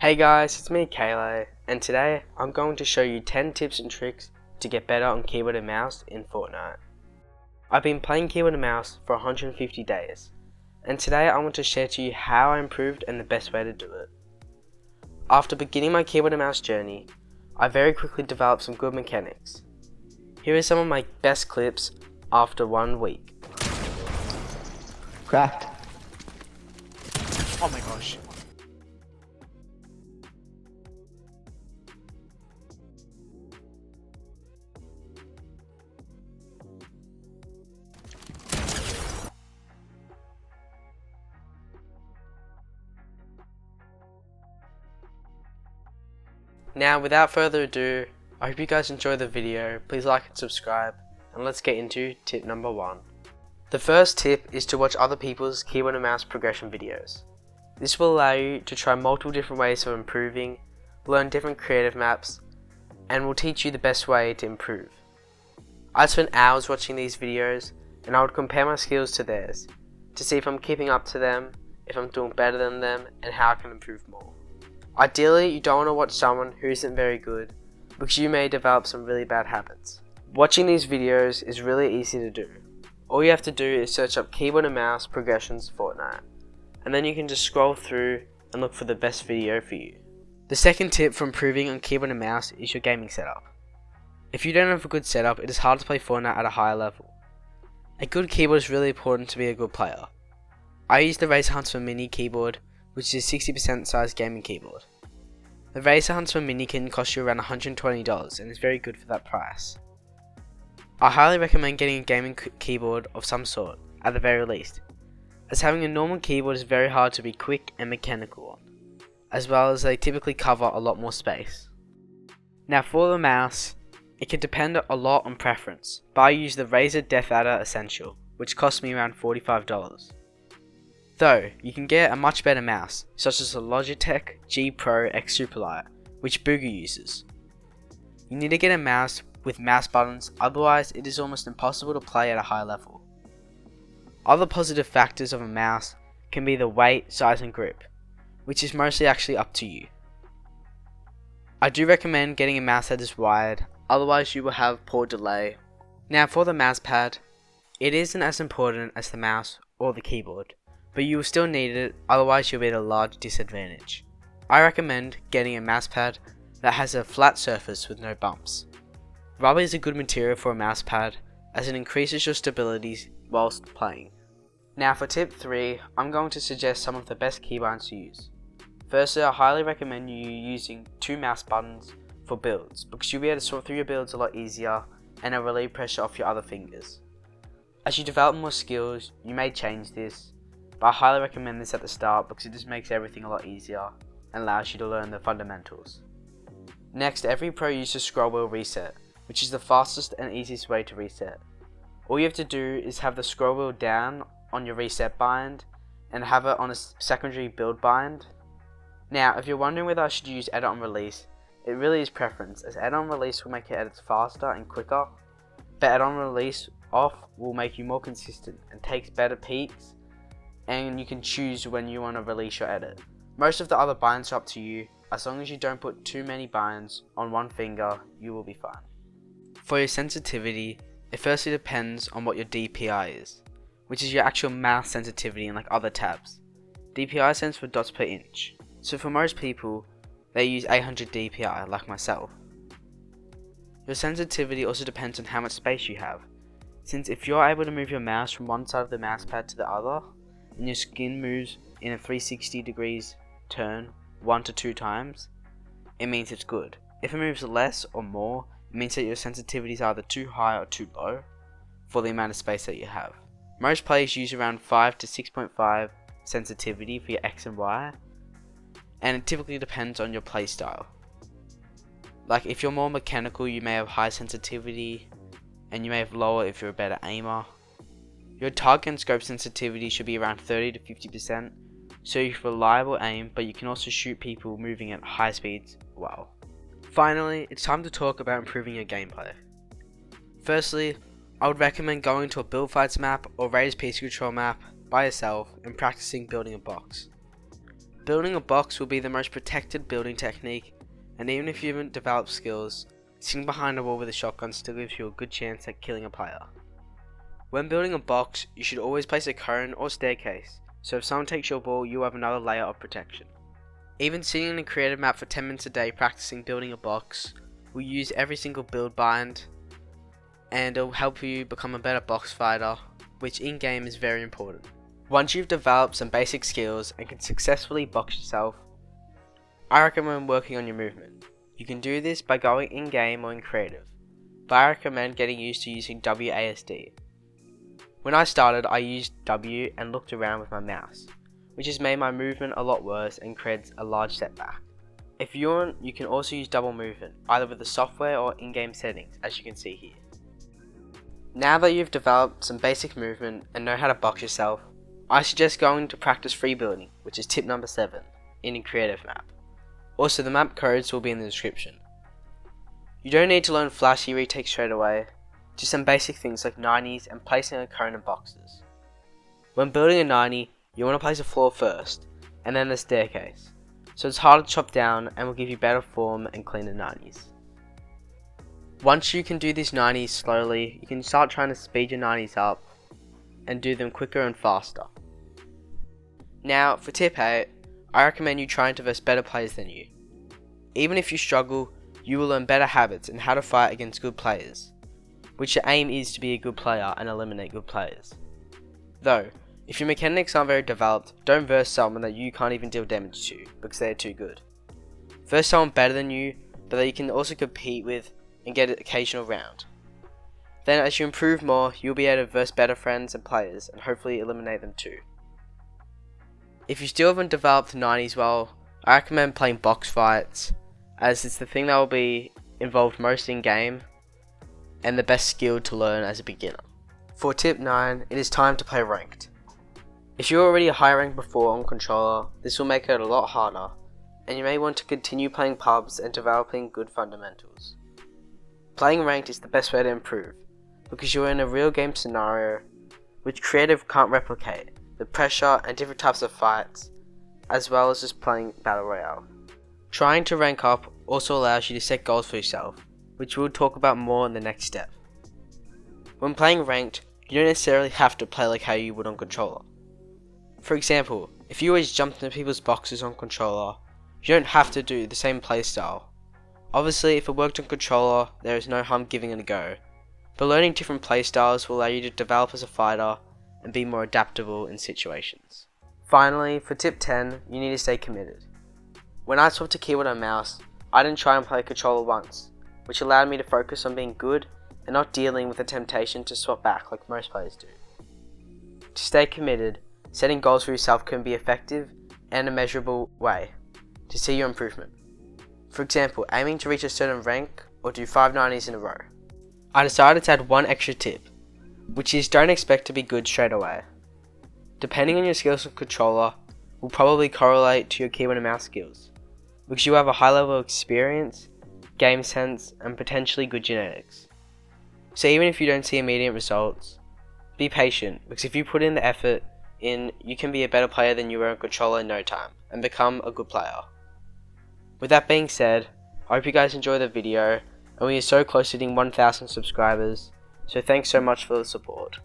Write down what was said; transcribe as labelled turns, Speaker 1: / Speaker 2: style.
Speaker 1: Hey guys, it's me Kayla, and today I'm going to show you 10 tips and tricks to get better on keyboard and mouse in Fortnite. I've been playing keyboard and mouse for 150 days, and today I want to share to you how I improved and the best way to do it. After beginning my keyboard and mouse journey, I very quickly developed some good mechanics. Here are some of my best clips after 1 week.
Speaker 2: Cracked.
Speaker 3: Oh my gosh.
Speaker 1: Now without further ado, I hope you guys enjoy the video. Please like and subscribe, and let's get into tip number 1. The first tip is to watch other people's keyboard and mouse progression videos. This will allow you to try multiple different ways of improving, learn different creative maps, and will teach you the best way to improve. I spent hours watching these videos, and I would compare my skills to theirs to see if I'm keeping up to them, if I'm doing better than them, and how I can improve more. Ideally, you don't want to watch someone who isn't very good because you may develop some really bad habits. Watching these videos is really easy to do. All you have to do is search up keyboard and mouse progressions Fortnite, and then you can just scroll through and look for the best video for you. The second tip for improving on keyboard and mouse is your gaming setup. If you don't have a good setup, it is hard to play Fortnite at a higher level. A good keyboard is really important to be a good player. I use the Razer Huntsman Mini keyboard, which is a 60% size gaming keyboard. The Razer Huntsman Mini can cost you around $120 and is very good for that price. I highly recommend getting a gaming keyboard of some sort, at the very least, as having a normal keyboard is very hard to be quick and mechanical on, as well as they typically cover a lot more space. Now for the mouse, it can depend a lot on preference, but I use the Razer DeathAdder Essential, which cost me around $45. Though, you can get a much better mouse, such as the Logitech G Pro X Superlight, which Booga uses. You need to get a mouse with mouse buttons, otherwise it is almost impossible to play at a high level. Other positive factors of a mouse can be the weight, size and grip, which is mostly actually up to you. I do recommend getting a mouse that is wired, otherwise you will have poor delay. Now for the mouse pad, it isn't as important as the mouse or the keyboard, but you will still need it, otherwise you'll be at a large disadvantage. I recommend getting a mouse pad that has a flat surface with no bumps. Rubber is a good material for a mouse pad as it increases your stability whilst playing. Now for tip 3, I'm going to suggest some of the best keybinds to use. Firstly, I highly recommend you using 2 mouse buttons for builds because you'll be able to sort through your builds a lot easier and it'll relieve pressure off your other fingers. As you develop more skills, you may change this, but I highly recommend this at the start because it just makes everything a lot easier and allows you to learn the fundamentals. Next, every pro uses scroll wheel reset, which is the fastest and easiest way to reset. All you have to do is have the scroll wheel down on your reset bind and have it on a secondary build bind. Now, if you're wondering whether I should use edit on release, it really is preference, as edit on release will make your edits faster and quicker, but edit on release off will make you more consistent and takes better peaks, and you can choose when you want to release your edit. Most of the other binds are up to you. As long as you don't put too many binds on one finger, you will be fine. For your sensitivity, it firstly depends on what your DPI is, which is your actual mouse sensitivity in like other tabs. DPI stands for dots per inch. So for most people, they use 800 DPI like myself. Your sensitivity also depends on how much space you have, since if you're able to move your mouse from one side of the mouse pad to the other, and your skin moves in a 360 degrees turn 1 to 2 times, it means it's good. If it moves less or more, it means that your sensitivity is either too high or too low for the amount of space that you have. Most players use around 5 to 6.5 sensitivity for your X and Y, and it typically depends on your playstyle. Like if you're more mechanical, you may have high sensitivity, and you may have lower if you're a better aimer. Your target and scope sensitivity should be around 30 to 50%, so you have reliable aim, but you can also shoot people moving at high speeds well. Finally, it's time to talk about improving your gameplay. Firstly, I would recommend going to a build fights map or Raiders PC Control map by yourself and practicing building a box. Building a box will be the most protected building technique, and even if you haven't developed skills, sitting behind a wall with a shotgun still gives you a good chance at killing a player. When building a box, you should always place a cone or staircase, so if someone takes your ball, you have another layer of protection. Even sitting in a creative map for 10 minutes a day practicing building a box will use every single build bind, and it will help you become a better box fighter, which in game is very important. Once you've developed some basic skills and can successfully box yourself, I recommend working on your movement. You can do this by going in game or in creative, but I recommend getting used to using WASD. When I started, I used W and looked around with my mouse, which has made my movement a lot worse and creates a large setback. If you want, you can also use double movement, either with the software or in-game settings, as you can see here. Now that you've developed some basic movement and know how to box yourself, I suggest going to practice free building, which is tip number 7, in a creative map. Also, the map codes will be in the description. You don't need to learn flashy retakes straight away, just some basic things like 90s and placing a cone in boxes. When building a 90, you want to place a floor first, and then the staircase, so it's harder to chop down and will give you better form and cleaner 90s. Once you can do these 90s slowly, you can start trying to speed your 90s up and do them quicker and faster. Now, for tip 8, I recommend you trying to verse better players than you. Even if you struggle, you will learn better habits and how to fight against good players, which the aim is to be a good player and eliminate good players. Though, if your mechanics aren't very developed, don't verse someone that you can't even deal damage to because they're too good. Verse someone better than you, but that you can also compete with and get an occasional round. Then as you improve more, you'll be able to verse better friends and players and hopefully eliminate them too. If you still haven't developed 90s well, I recommend playing box fights, as it's the thing that will be involved most in game and the best skill to learn as a beginner. For tip 9, it is time to play ranked. If you're already a high rank before on controller, this will make it a lot harder, and you may want to continue playing pubs and developing good fundamentals. Playing ranked is the best way to improve, because you're in a real game scenario which creative can't replicate, the pressure and different types of fights, as well as just playing Battle Royale. Trying to rank up also allows you to set goals for yourself, which we'll talk about more in the next step. When playing ranked, you don't necessarily have to play like how you would on controller. For example, if you always jump into people's boxes on controller, you don't have to do the same playstyle. Obviously, if it worked on controller, there is no harm giving it a go, but learning different playstyles will allow you to develop as a fighter and be more adaptable in situations. Finally, for tip 10, you need to stay committed. When I swapped to keyboard and mouse, I didn't try and play controller once, which allowed me to focus on being good and not dealing with the temptation to swap back like most players do. To stay committed, setting goals for yourself can be effective and a measurable way to see your improvement. For example, aiming to reach a certain rank or do 5 90s in a row. I decided to add one extra tip, which is don't expect to be good straight away. Depending on your skills with controller, will probably correlate to your keyboard and mouse skills, because you have a high level of experience, game sense, and potentially good genetics. So even if you don't see immediate results, be patient, because if you put in the effort you can be a better player than you were on controller in no time, and become a good player. With that being said, I hope you guys enjoy the video, and we are so close to hitting 1,000 subscribers, so thanks so much for the support.